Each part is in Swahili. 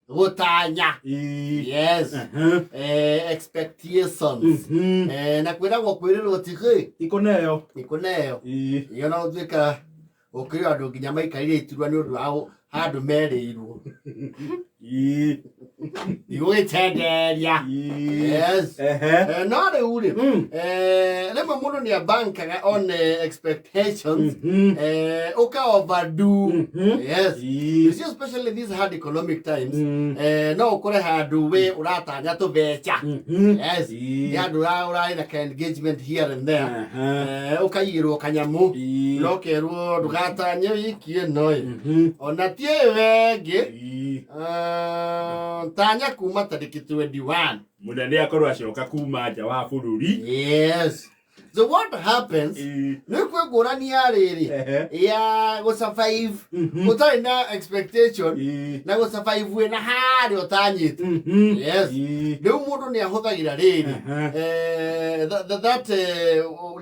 gutanya. Yes. Expectations. Na kwira go kwiriro tike ikoneyo iyo no twika ukiri andu nginya maikarire iturwa ni undu wa handu merirwo igwitenderia. Yes. No riuri remwe mundu ni abankaga on expectations uka overdo. Yes. Especially these hard economic times. No ukore handu we uratanya tubecha. Yes. Ya ura na engagement here and there. Ukayirwo kanyamu no kerwo ndugatanye ikie noy ona tie wenge tanya kuma tariki 21 munene akorwo acoka kuma nja wa bururi. Yes. So what happens nikwe ngurani ya riri ya go survive utari na expectation na go survive we na hari utanyite. Yes. Ndio mundu ni ahuthagira riri that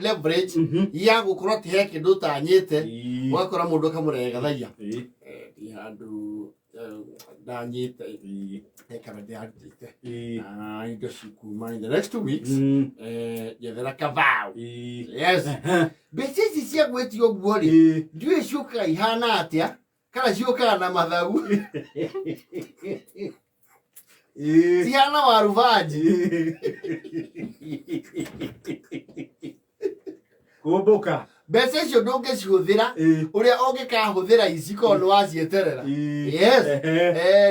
leverage ya gukorwo tihe kindu utanyite wakora mundu kamurega thaia andu danyite ekara diarite indo cikuma in the next 2 weeks yethera kavau. Yes. Besisi cia gwetio guori ndiwe shuka ihana atia kana shuka na mathau ihana waruvaji kumbuka bese cio ndungicihuthira uria ungikahuthira ici kono wacieterera. Yes.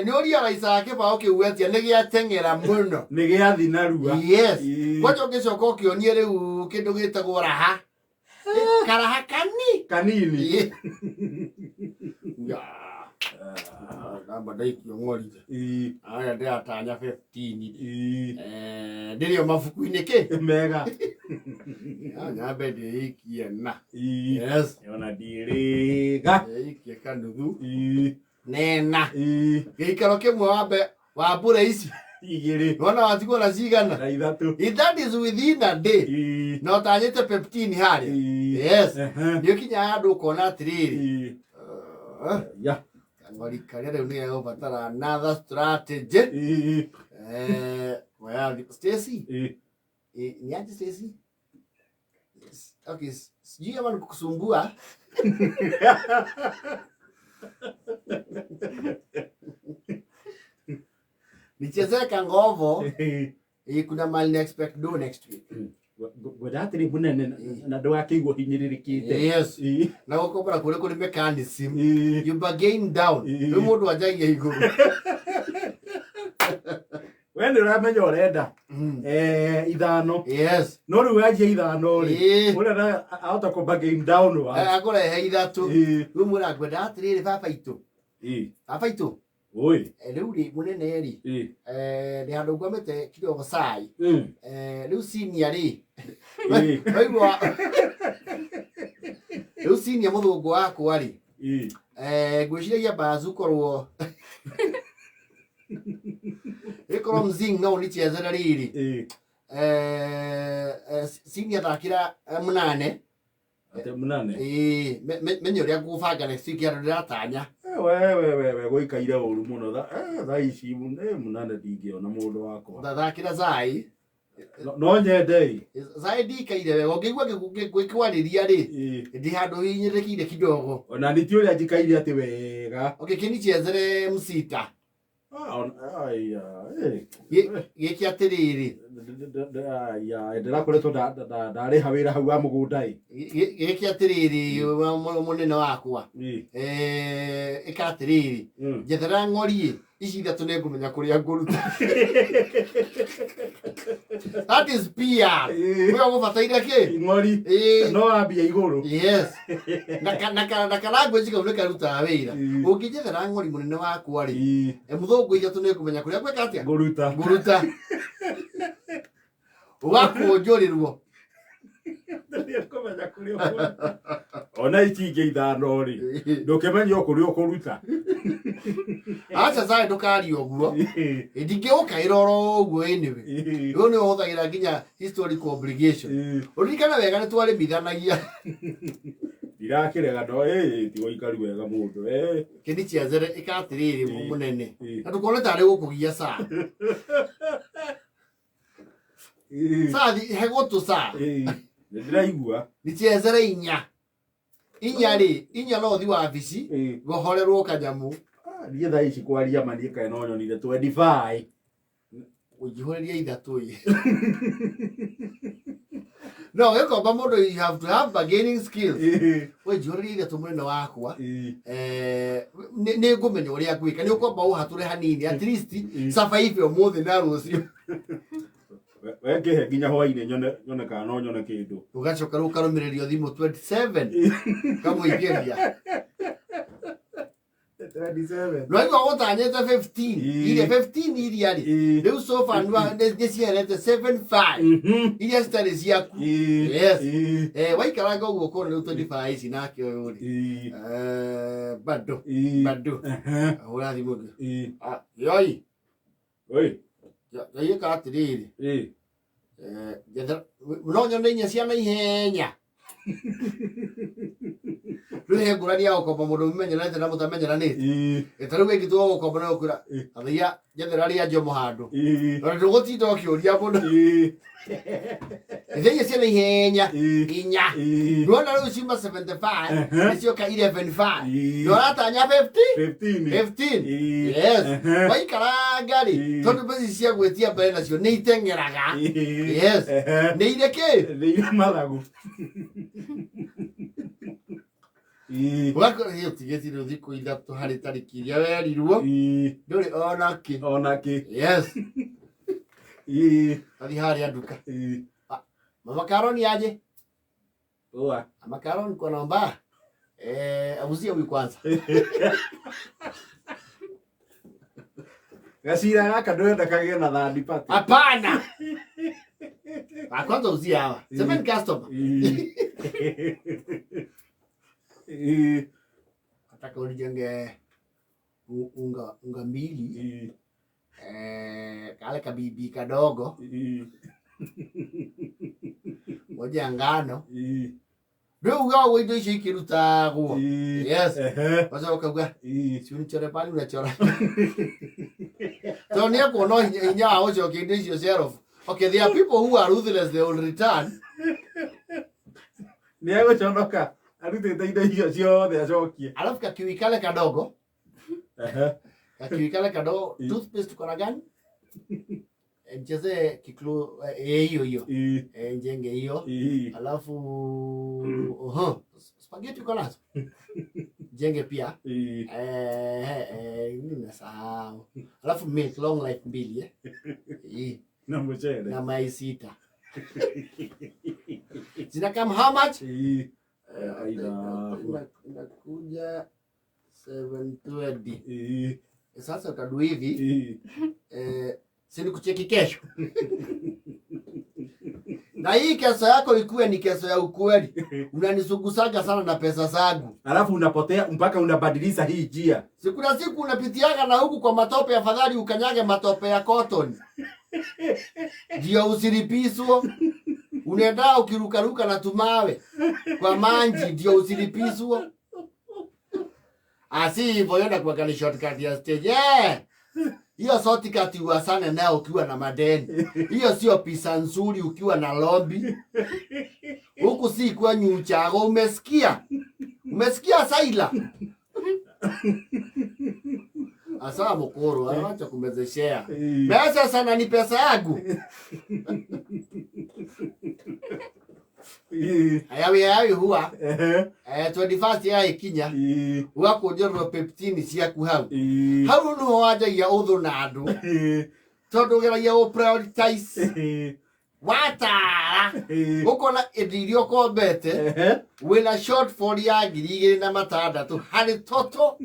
Ni uria raisa kibao kiuetia ni giatengera muno ni giathi narua. Yes. Kwacho ngicoka ukionie riu kindu gitagwo raha karaha kanini namba ndaikio ngorire aya ndiratanya 15 ndirio mabuku-ini ki mega nyambe ndiikie na. Yes. ona ndiriga ikie kanuthu nena gikaro kimwe wa mbura ici igiri wona watigwo na cigana na ithatu. That is within a day. No tanyite 15 hari. Yes. Ndio kinya handu ukona atiriri ya ngori karia riu ni gubatara another strategy. Well, Stacy ni aje Stacy? Okay, sijui kama nikusumbua. Nicheze kangovo kuna mali expect do next week. Gwadatiri munene na ndwakigwo hinyiririkite. Yes. Na gukobora kuri mechanism you bargain down we mundu ajagia iguru wende uramenya urenda ithano. Yes. No riu ajia ithano ri urenda ahota ku bargain down wa akurehe ithatu we mura ngwenda atiriri baba itu baba itu oi riu ri munene ri ni handu ngwamete kidogo sai riu senior ri waigua riu senior muthungu wakwa ri ngwiciria bazu korwo ikorwo mzing no ni chezera riri senior thakira munane ate munane menyo ria ngubanga next week ya ndiratanya we goikaire uru muno tha ici munane ndingiona mundu wakwa thakira zai no nyende zai ndikaire wega ngigwa gwikwariria ri ndi handu hinyirikire kidogo ona nditi uria njikaire ati wega okay kini chezere msita giki atiriri ya ndirakoretwo ndariha wira hau wa mugunda giki atiriri munene wakwa ikatiriri njethera ng'ori ici ithatu ni ngumenya kuria nguruta. That is PR. Wewe ngubataire ki ng'ori no ambia iguru. Yes. na language ka uneka ruta wira ungijethera ng'ori munene wakwa ri muthungu ithatu ni ngumenya kuria gweka atia nguruta ugakunjurirwo ona itinge ithano ri ndukimenya ukuri ukuruta acha sai ndukari oguo ndingiukaira oro oguo eniwe yo ni uhuthagira nginya historical obligation urikana wega ni twari mithanagia Irakirega no ti goikaru wega mundu kini ciazere ikatiriri munene na tukona tare gukugia saa saa hego tu saa ndiraigua ni ciazere inya ri inya no thi wa bici gohorerwo kanyamu nie thaa ici kwaria manie kae no nyonire 25 ujihoreria ithatu no geko mondo you have to have bargaining skills we jihoreria ithatu mwena wakwa ne ngumenya uria gwika ni ukwamba uhature hanini at least survive umuthi na rucio weke nginya hwaine nyone kana no nyone kindu ugacoka rukarumirerio thimu 27 kamuigeria 27 no igo gutanyete 15 ile 15 iria ri riu so far ni ciherete 75 iria stari ciaku yes waikaranga uguo kone riu 25 ici nake uyu ri bado ahura thimu yoi ya katiriri no nyone inya ciana ihenya ruhe ngurania ukomba mundu umenyerete na mutamenyeranite etaru wengi tu ukomba na ukura athia jethera ria njomo handu na ndugutinda ukiuria mundu ithenya ciana ihenya inya ndona riu cima 75 nicio ka 11.5 ndoratanya 15 yes waikaranga ri tondu bezi cia gwetia mbere nacio ni itengeraga yes ni ireke ni mathagu wako hiyo tigeti ro thiko ithatu hari tariki iria werirwo nduri onaki yes ali hari aduka mama Karoni aje mama Karoni kwa naomba abuzie huyu kwanza gacira gaka ndwenda kagĩa na thandi pati hapana kwanza uzia hawa 7 customer ataka ulijenge unga mbili kale kabibi kadogo moja ngano ndio uga wewe icio ikirutagwo yes wacha ukaguga si unichore pale unachora so ni kuona inya ao cho kinde icio zero okay there are people who are ruthless they will return ni ago chonoka arutete indo icio ciothe acokie alafu kakiwikale kadogo kakiwikale kadogo toothpaste kona gani njeze kiklo hiyo njenge hiyo alafu spaghetti kona jenge pia nimesahau alafu milk long life mbili na mchele na mai sita zina kama how much inakuja 720 sasa utadu hivi sini kucheki kesho na hii kesho yako ikuwe ni kesho ya ukweli unanisugusaga sana na pesa zangu alafu unapotea mpaka unabadilisha hii njia sikuna siku unapitiaga na huku kwa matope afadhali ukanyage matope ya cotton ndio usilipiswo unaenda ukirukaruka na tumawe kwa manji ndio usilipiswo asi hivyo yenda kwa ni shortcut ya stage hiyo shortcut uasane nayo ukiwa na madeni hiyo sio pisa nzuri ukiwa na lobby huku si kwa nyuchago umesikia Saila asa mkoro acha kumezeshea pesa sana ni pesa yangu ayawe huwa 21st ya ikinya wako jorro peptini cia ku hau no waja ya uthu na andu tondu geragia o prioritize watara ukona idirio kombete wina shortfall ya 2,600 hari toto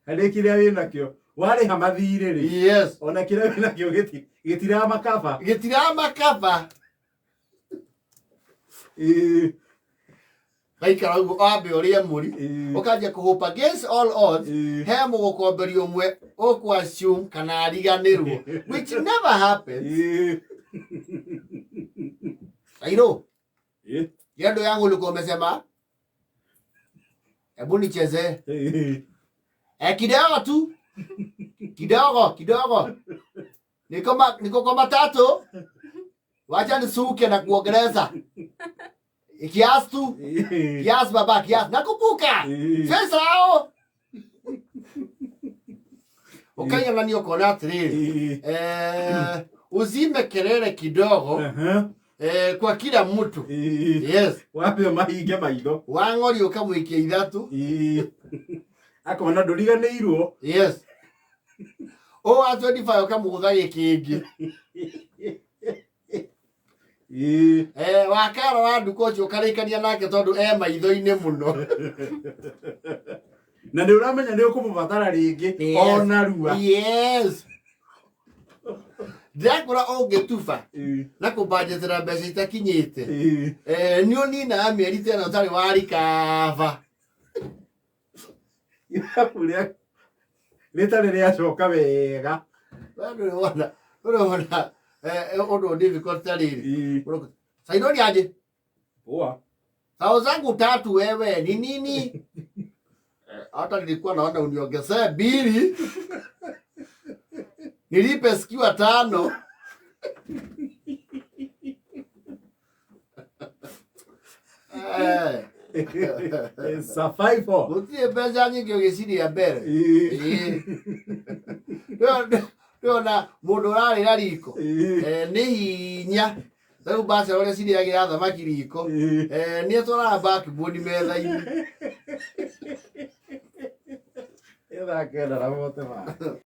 hari kiria wina kio wari hamathire ri yes ona kiria wina kio gitira makaba Baikara ugo abe oria muri ukaje kuhopa against all odds he mugokomberi umwe oku assume kana ariganirwo which never happens I know Yendo yangu ulikuwa umesema? Hebu nicheze. Kidogo tu. Kidogo. Niko kwa matatu. Wacha nisuke na kuogeleza. Kiasi tu. Kiasi baba, kiasi. Nakumbuka. Sasa hao. Ukanya nani uko na trili. Uzime kelele kidogo. Kwa kila mtu. Yes. Wape mahinge maitho. Wangori ukamwikia ithatu. Akona nduriganirwo. Yes. O a 25 ukamuguthagia kingi. Wakaro wa nduko ucio ukarikania nake tondu maitho-ini muno. Na nĩ ũramenya nĩ ũkũmũbatara rĩngĩ ona rua. Yes. Ndakora ũngĩtuba na kũbanjĩtĩra mbeca itakinyĩte. Nĩ ũnina mĩeri tena ũtarĩ warikaba. Rĩtarĩ rĩacoka wega. Ndũrona ũndũ difficult ta rĩrĩ. Saino ni aje? Poa. Sao zangu 3 wewe ni nini? Hata nilikuwa naona uniongezee 2. Nilipe sikiwa 5. Survival. Utie pesa nyingi ugiciria mbere. Ndona mundu urarira riko. Ni hinya. Rĩu basi ũrĩa ciriagira thamaki riko. Ni atwara backbone metha-inĩ. Ĩthake ndara mote ma.